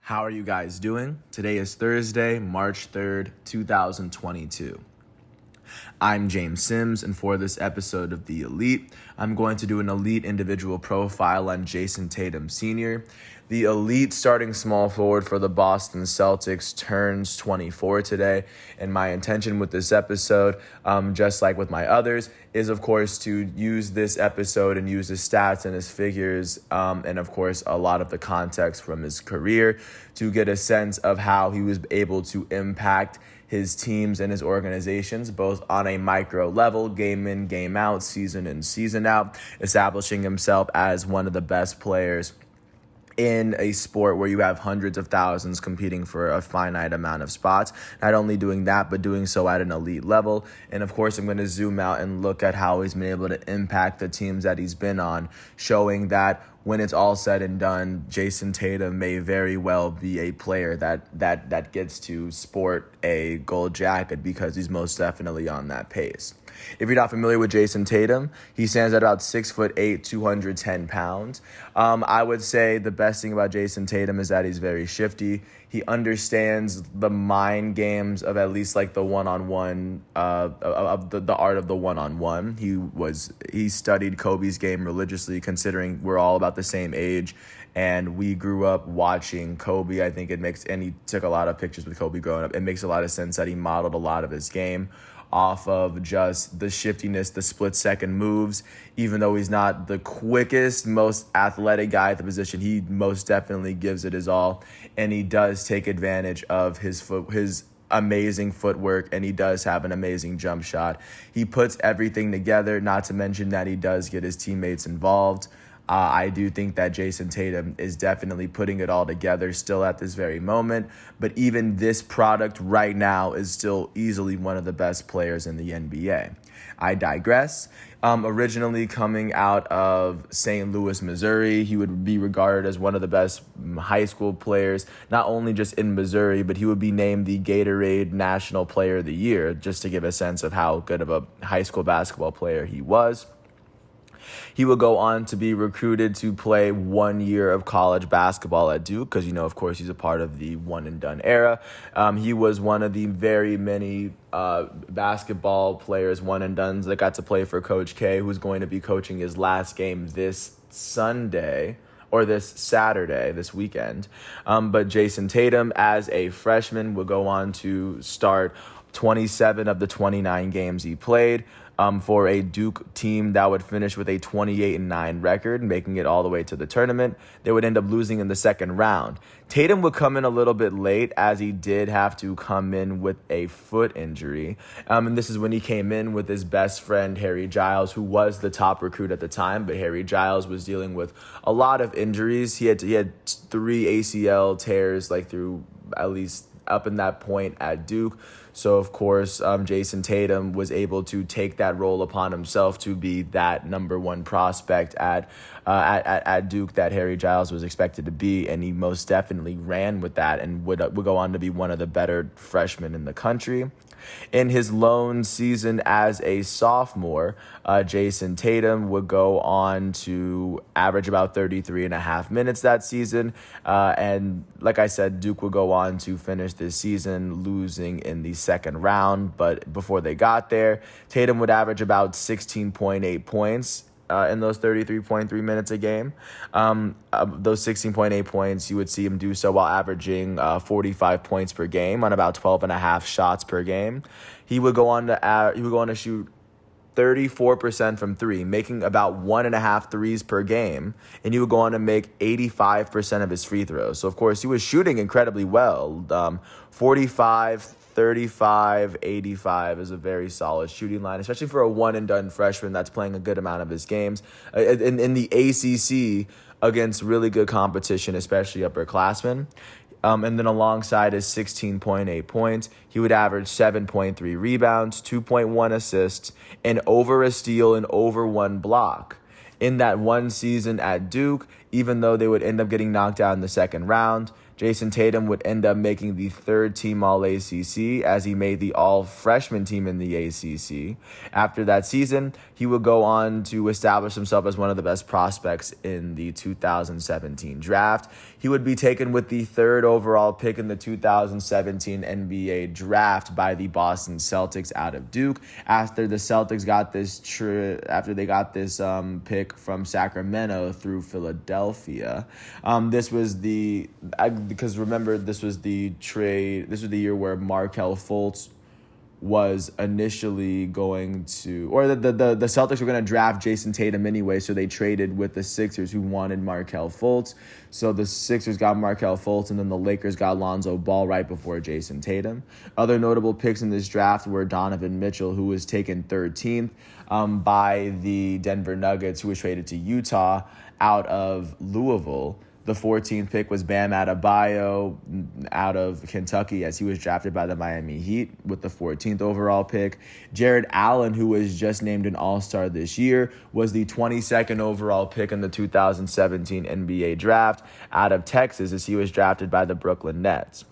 How are you guys doing? Today is Thursday, March 3rd, 2022. I'm James Sims, and for this episode of The Elite, I'm going to do an elite individual profile on Jayson Tatum Sr. The elite starting small forward for the Boston Celtics turns 24 today, and my intention with this episode, just like with my others, is of course to use this episode and use his stats and his figures, and of course a lot of the context from his career to get a sense of how he was able to impact his teams and his organizations, both on a micro level, game in, game out, season in, season out, establishing himself as one of the best players in a sport where you have hundreds of thousands competing for a finite amount of spots. Not only doing that, but doing so at an elite level. And of course, I'm going to zoom out and look at how he's been able to impact the teams that he's been on, showing that when it's all said and done, Jayson Tatum may very well be a player that gets to sport a gold jacket because he's most definitely on that pace. If you're not familiar with Jayson Tatum, he stands at about 6'8", 210 pounds. I would say the best thing about Jayson Tatum is that he's very shifty. He understands the mind games of at least like the one-on-one, of the art of the one-on-one. He studied Kobe's game religiously, considering we're all about the same age. And we grew up watching Kobe. I think and he took a lot of pictures with Kobe growing up. It makes a lot of sense that he modeled a lot of his game off of just the shiftiness, the split-second moves. Even though he's not the quickest, most athletic guy at the position, he most definitely gives it his all, and he does take advantage of his amazing footwork, and he does have an amazing jump shot. He puts everything together, not to mention that he does get his teammates involved. I do think that Jayson Tatum is definitely putting it all together still at this very moment. But even this product right now is still easily one of the best players in the NBA. I digress. Originally coming out of St. Louis, Missouri, he would be regarded as one of the best high school players, not only just in Missouri, but he would be named the Gatorade National Player of the Year, just to give a sense of how good of a high school basketball player he was. He would go on to be recruited to play 1 year of college basketball at Duke because, of course, he's a part of the one-and-done era. He was one of the very many basketball players, one-and-dones, that got to play for Coach K, who's going to be coaching his last game this Sunday or this Saturday, this weekend. But Jayson Tatum, as a freshman, would go on to start 27 of the 29 games he played for a Duke team that would finish with a 28-9 record, making it all the way to the tournament. They would end up losing in the second round. Tatum would come in a little bit late, as he did have to come in with a foot injury. And this is when he came in with his best friend, Harry Giles, who was the top recruit at the time. But Harry Giles was dealing with a lot of injuries. He had 3 ACL tears, through at least up in that point at Duke. So, of course, Jayson Tatum was able to take that role upon himself to be that number one prospect at Duke that Harry Giles was expected to be, and he most definitely ran with that and would go on to be one of the better freshmen in the country. In his lone season as a sophomore, Jayson Tatum would go on to average about 33.5 minutes that season. And like I said, Duke would go on to finish this season losing in the second round. But before they got there, Tatum would average about 16.8 points in those 33.3 minutes a game. Those 16.8 points, you would see him do so while averaging 45 points per game on about 12.5 shots per game. He would go on to shoot 34% from three, making about 1.5 threes per game, and he would go on to make 85% of his free throws. So, of course, he was shooting incredibly well. 45, 35, 85 is a very solid shooting line, especially for a one-and-done freshman that's playing a good amount of his games. In the ACC against really good competition, especially upperclassmen. And then alongside his 16.8 points, he would average 7.3 rebounds, 2.1 assists, and over a steal and over 1 block. In that one season at Duke, even though they would end up getting knocked out in the second round, Jayson Tatum would end up making the third team All-ACC as he made the all-freshman team in the ACC. After that season, he would go on to establish himself as one of the best prospects in the 2017 draft. He would be taken with the third overall pick in the 2017 NBA draft by the Boston Celtics out of Duke. After the Celtics got this pick from Sacramento through Philadelphia. This was the year where Markelle Fultz was initially going to, or the Celtics were going to draft Jayson Tatum anyway, so they traded with the Sixers, who wanted Markelle Fultz. So the Sixers got Markelle Fultz, and then the Lakers got Lonzo Ball right before Jayson Tatum. Other notable picks in this draft were Donovan Mitchell, who was taken 13th by the Denver Nuggets, who was traded to Utah out of Louisville. The 14th pick was Bam Adebayo out of Kentucky, as he was drafted by the Miami Heat with the 14th overall pick. Jared Allen, who was just named an All-Star this year, was the 22nd overall pick in the 2017 NBA draft out of Texas, as he was drafted by the Brooklyn Nets.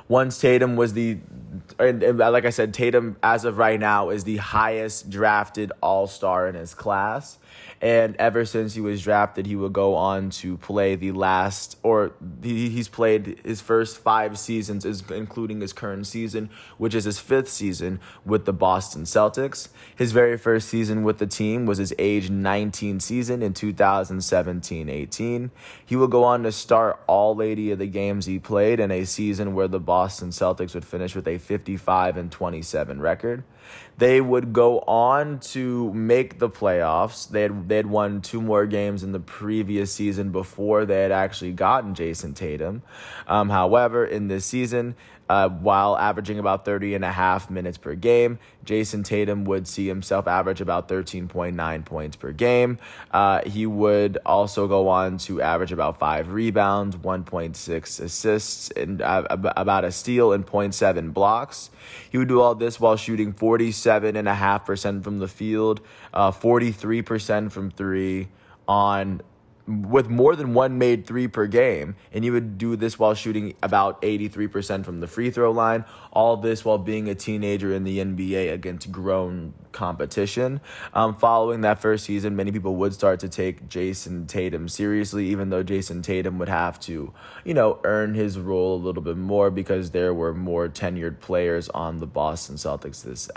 Once Tatum was like I said, Tatum as of right now is the highest drafted All-Star in his class. And ever since he was drafted, he would go on to play he's played his first 5 seasons, including his current season, which is his 5th season with the Boston Celtics. His very first season with the team was his age 19 season in 2017-18. He would go on to start all 80 of the games he played in a season where the Boston Celtics would finish with a 55-27 record. They would go on to make the playoffs. They had won 2 more games in the previous season before they had actually gotten Jayson Tatum. However, in this season, while averaging about 30.5 minutes per game, Jayson Tatum would see himself average about 13.9 points per game. He would also go on to average about 5 rebounds, 1.6 assists, and about a steal and 0.7 blocks. He would do all this while shooting 47.5% from the field, 43% from 3 with more than 1 made 3 per game, and he would do this while shooting about 83% from the free throw line, all this while being a teenager in the NBA against grown competition. Following that first season, many people would start to take Jayson Tatum seriously, even though Jayson Tatum would have to, earn his role a little bit more because there were more tenured players on the Boston Celtics this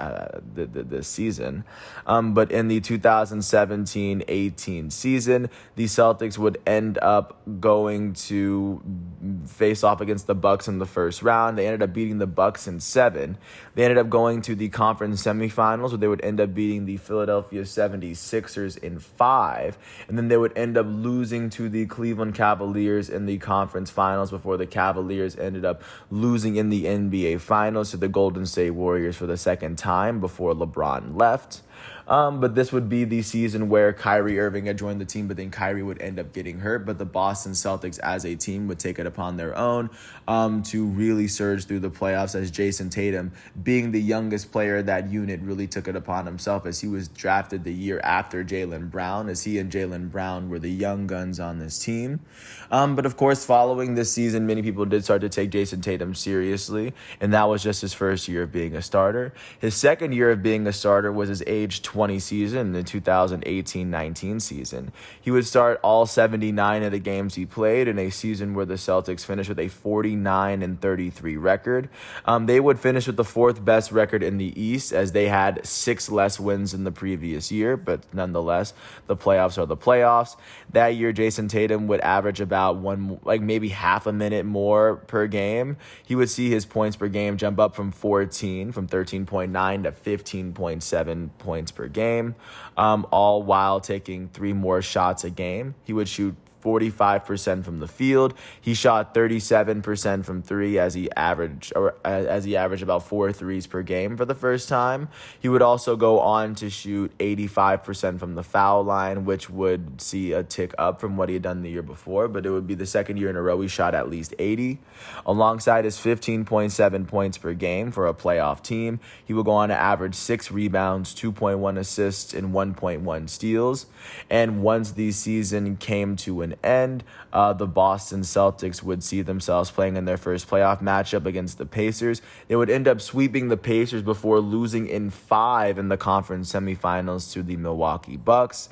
season. But in the 2017-18 season, the Celtics would end up going to face off against the Bucks in the first round. They ended up beating the Bucks in 7. They ended up going to the conference semifinals, where they would end up beating the Philadelphia 76ers in 5. And then they would end up losing to the Cleveland Cavaliers in the conference finals before the Cavaliers ended up losing in the NBA finals to the Golden State Warriors for the second time before LeBron left. But this would be the season where Kyrie Irving had joined the team, but then Kyrie would end up getting hurt. But the Boston Celtics as a team would take it upon their own to really surge through the playoffs, as Jayson Tatum, being the youngest player of that unit, really took it upon himself, as he was drafted the year after Jaylen Brown, as he and Jaylen Brown were the young guns on this team. But of course, following this season, many people did start to take Jayson Tatum seriously, and that was just his first year of being a starter. His second year of being a starter was his age 20 season, the 2018-19 season. He would start all 79 of the games he played in a season where the Celtics finished with a 49-33 record. They would finish with the 4th best record in the East, as they had 6 less wins than the previous year, but nonetheless, the playoffs are the playoffs. That year, Jayson Tatum would average about maybe half a minute more per game. He would see his points per game jump up from 13.9 to 15.7 points per game, all while taking 3 more shots a game. He would shoot 45% from the field. He shot 37% from 3 as he averaged about 4 threes per game for the first time. He would also go on to shoot 85% from the foul line, which would see a tick up from what he had done the year before, but it would be the second year in a row he shot at least 80. Alongside his 15.7 points per game for a playoff team, he would go on to average 6 rebounds, 2.1 assists, and 1.1 steals. And once the season came to an end. The Boston Celtics would see themselves playing in their first playoff matchup against the Pacers. They would end up sweeping the Pacers before losing in 5 in the conference semifinals to the Milwaukee Bucks.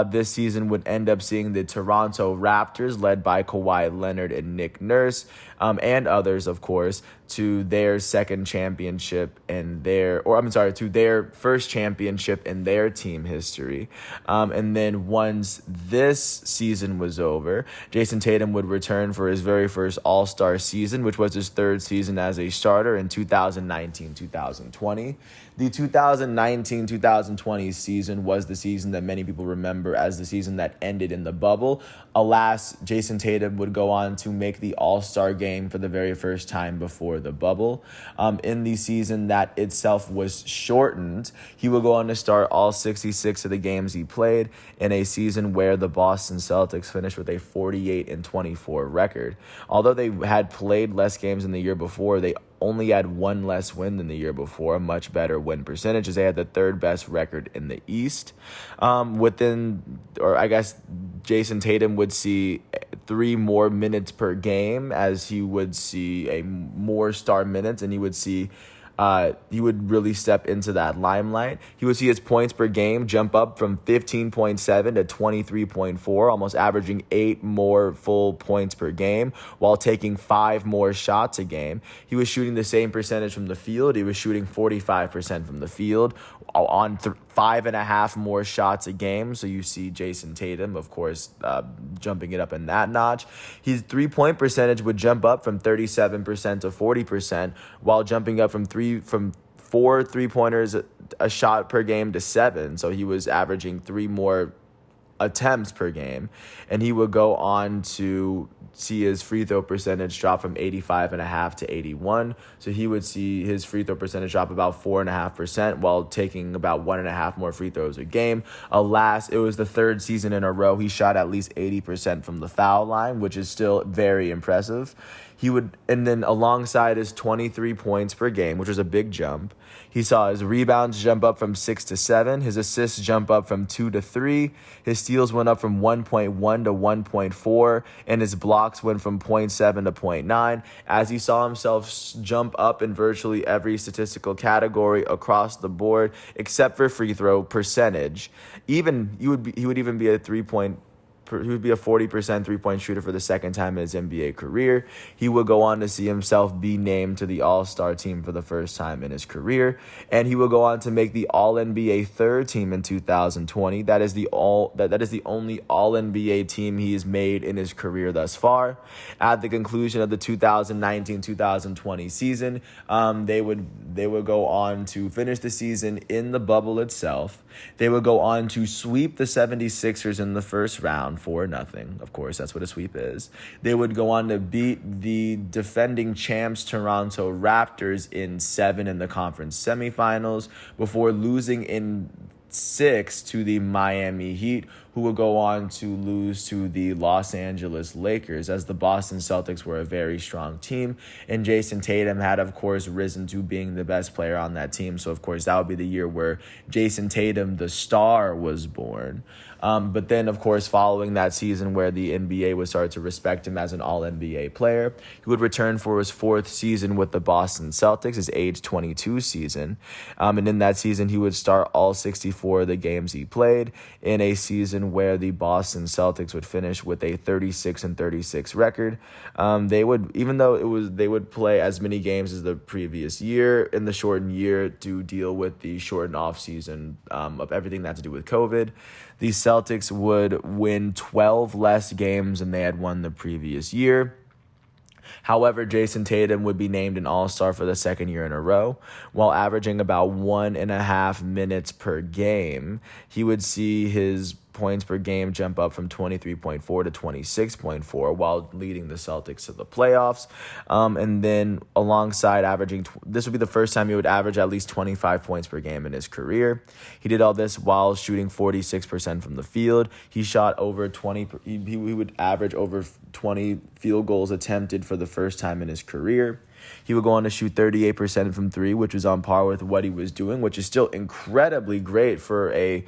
This season would end up seeing the Toronto Raptors, led by Kawhi Leonard and Nick Nurse, and others, of course, to their second championship to their first championship in their team history. And then once this season was over, Jayson Tatum would return for his very first All-Star season, which was his third season as a starter in 2019-2020. The 2019-2020 season was the season that many people remember as the season that ended in the bubble. Alas, Jayson Tatum would go on to make the All-Star game for the very first time before the bubble. In the season that itself was shortened, he would go on to start all 66 of the games he played in a season where the Boston Celtics finished with a 48-24 record. Although they had played less games than the year before, they only had one less win than the year before, a much better win percentage, as they had the third best record in the East. Jayson Tatum would see 3 more minutes per game, as he would see more star minutes, and he would really step into that limelight. He would see his points per game jump up from 15.7 to 23.4, almost averaging 8 more full points per game while taking 5 more shots a game. He was shooting the same percentage from the field. He was shooting 45% from the field on 5.5 more shots a game. So you see Jayson Tatum, of course, jumping it up in that notch. His 3-point percentage would jump up from 37% to 40%, while jumping up from 4 3-pointers a shot per game to 7. So he was averaging 3 more attempts per game, and he would go on to see his free throw percentage drop from 85.5 to 81. So he would see his free throw percentage drop about 4.5% while taking about 1.5 more free throws a game. Alas, it was the third season in a row he shot at least 80% from the foul line, which is still very impressive. And then alongside his 23 points per game, which was a big jump, he saw his rebounds jump up from 6 to 7, his assists jump up from 2 to 3, his steals went up from 1.1 to 1.4, and his blocks went from 0.7 to 0.9, as he saw himself jump up in virtually every statistical category across the board, except for free throw percentage. He would even be a 40% three-point shooter for the second time in his NBA career. He would go on to see himself be named to the All-Star team for the first time in his career, and he would go on to make the All-NBA third team in 2020. That is the only All-NBA team he has made in his career thus far. At the conclusion of the 2019-2020 season, they would go on to finish the season in the bubble itself. They would go on to sweep the 76ers in the first round 4-0. Of course, that's what a sweep is. They would go on to beat the defending champs Toronto Raptors in 7 in the conference semifinals before losing in 6 to the Miami Heat, who would go on to lose to the Los Angeles Lakers, as the Boston Celtics were a very strong team, and Jayson Tatum had, of course, risen to being the best player on that team. So, of course, that would be the year where Jayson Tatum, the star, was born. But then, of course, following that season where the NBA would start to respect him as an All-NBA player, he would return for his 4th season with the Boston Celtics, his age 22 season. And in that season, he would start all 64 of the games he played in a season where the Boston Celtics would finish with a 36-36 record. They would play as many games as the previous year in the shortened year to deal with the shortened offseason of everything that had to do with COVID. The Celtics would win 12 less games than they had won the previous year. However, Jayson Tatum would be named an All-Star for the second year in a row. While averaging about 1.5 minutes per game, he would see his points per game jump up from 23.4 to 26.4 while leading the Celtics to the playoffs. And then alongside this would be the first time he would average at least 25 points per game in his career. He did all this while shooting 46% from the field. He shot over 20, he would average over 20 field goals attempted for the first time in his career. He would go on to shoot 38% from 3, which was on par with what he was doing, which is still incredibly great for a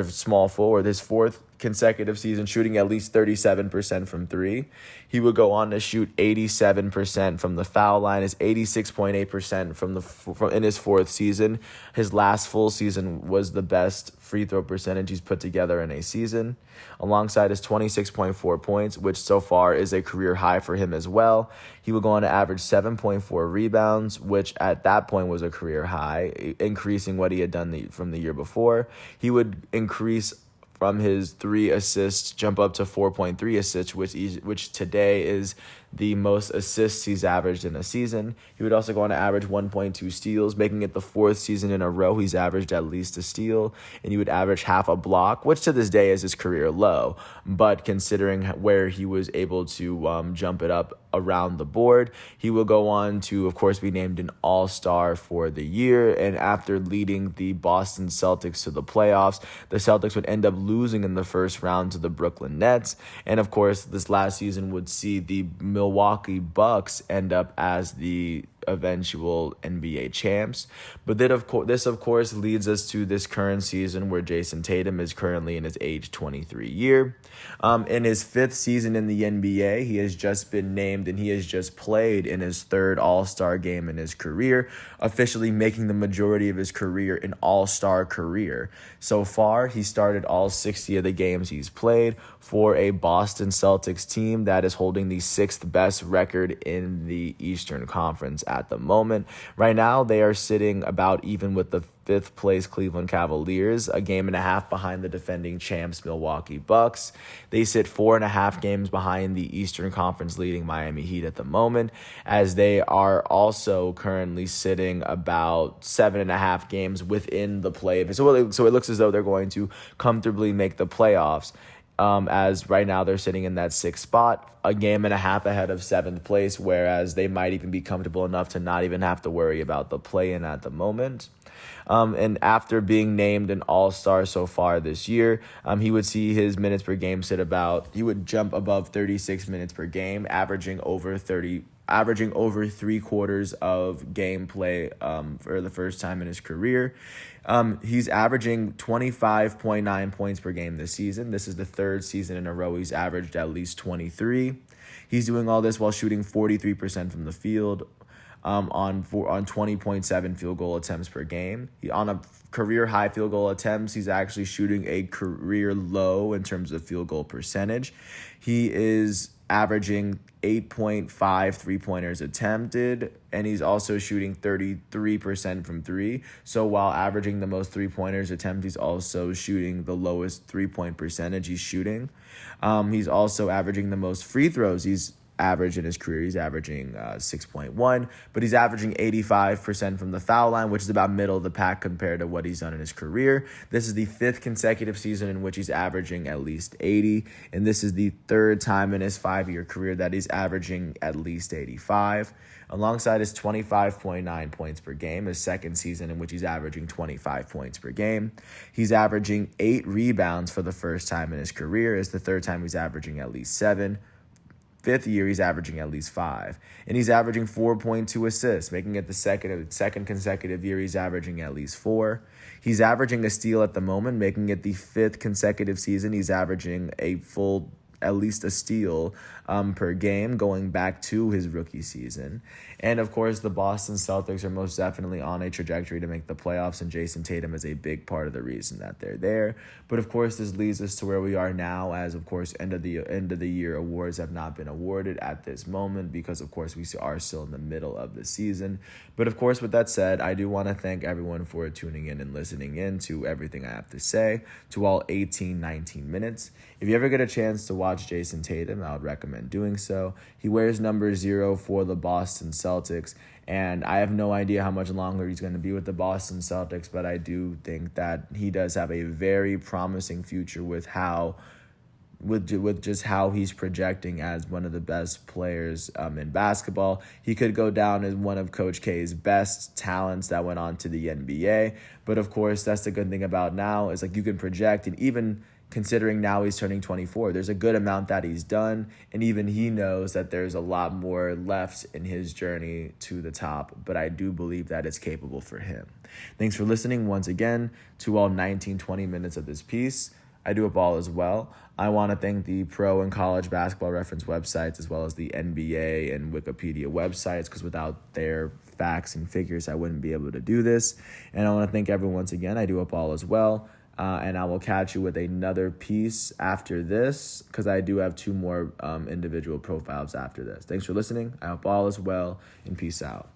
small forward. His 4th consecutive season shooting at least 37% from three. He would go on to shoot 87% from the foul line, is 86.8% from in his fourth season. His last full season was the best free throw percentage he's put together in a season, alongside his 26.4 points, which so far is a career high for him as well. He would go on to average 7.4 rebounds, which at that point was a career high, increasing what he had done from the year before. He would increase from his 3 assists, jump up to 4.3 assists, which today is the most assists he's averaged in a season. He would also go on to average 1.2 steals, making it the fourth season in a row he's averaged at least a steal, and he would average half a block, which to this day is his career low. But considering where he was able to jump it up around the board, he will go on to, of course, be named an All-Star for the year. And after leading the Boston Celtics to the playoffs, the Celtics would end up losing in the first round to the Brooklyn Nets. And of course, this last season would see the Milwaukee Bucks end up as the eventual NBA champs. But then, this of course leads us to this current season where Jayson Tatum is currently in his age 23 year. In his fifth season in the NBA, he has just been named and he has just played in his third All-Star game in his career, officially making the majority of his career an All-Star career. So far, he started all 60 of the games he's played for a Boston Celtics team that is holding the sixth best record in the Eastern Conference at the moment. Right now, they are sitting about even with the fifth place Cleveland Cavaliers, a game and a half behind the defending champs Milwaukee Bucks. They sit 4.5 games behind the Eastern Conference leading Miami Heat at the moment, as they are also currently sitting about 7.5 games within the play. So it looks as though they're going to comfortably make the playoffs. As right now they're sitting in that sixth spot, a game and a half ahead of seventh place, whereas they might even be comfortable enough to not even have to worry about the play-in at the moment. And after being named an All-Star so far this year, he would see his minutes per game he would jump above 36 minutes per game, averaging over 3/4 of gameplay for the first time in his career. He's averaging 25.9 points per game this season. This is the third season in a row he's averaged at least 23. He's doing all this while shooting 43% from the field, on 20.7 field goal attempts per game. On a career high field goal attempts, he's actually shooting a career low in terms of field goal percentage. He is averaging 8.5 three-pointers attempted, and he's also shooting 33% from three. So while averaging the most three-pointers attempted, he's also shooting the lowest three-point percentage he's shooting. He's also averaging the most free throws he's average in his career. He's averaging 6.1, but he's averaging 85% from the foul line, which is about middle of the pack compared to what he's done in his career. This is the fifth consecutive season in which he's averaging at least 80, and this is the third time in his 5-year career that he's averaging at least 85. Alongside his 25.9 points per game, his second season in which he's averaging 25 points per game. He's averaging 8 rebounds for the first time in his career. It's the third time he's averaging at least 7. Fifth year, he's averaging at least 5. And he's averaging 4.2 assists, making it the second consecutive year he's averaging at least 4. He's averaging a steal at the moment, making it the 5th consecutive season he's averaging at least a steal per game, going back to his rookie season. And of course, the Boston Celtics are most definitely on a trajectory to make the playoffs, and Jayson Tatum is a big part of the reason that they're there. But of course, this leads us to where we are now, as of course end of the year awards have not been awarded at this moment, because of course we are still in the middle of the season. But of course, with that said, I do want to thank everyone for tuning in and listening in to everything I have to say, to all 19 minutes. If you ever get a chance to watch Jayson Tatum, I would recommend doing so. He wears number 0 for the Boston Celtics, and I have no idea how much longer he's going to be with the Boston Celtics, but I do think that he does have a very promising future with just how he's projecting as one of the best players in basketball. He could go down as one of Coach K's best talents that went on to the NBA, but of course, that's the good thing about now, is like you can project, and even considering now he's turning 24, there's a good amount that he's done, and even he knows that there's a lot more left in his journey to the top, but I do believe that it's capable for him. Thanks for listening once again to all 20 minutes of this piece. I do hope all is well. I want to thank the pro and college basketball reference websites as well as the NBA and Wikipedia websites, because without their facts and figures, I wouldn't be able to do this. And I want to thank everyone once again. I do hope all is well. And I will catch you with another piece after this, because I do have 2 more individual profiles after this. Thanks for listening. I hope all is well, and peace out.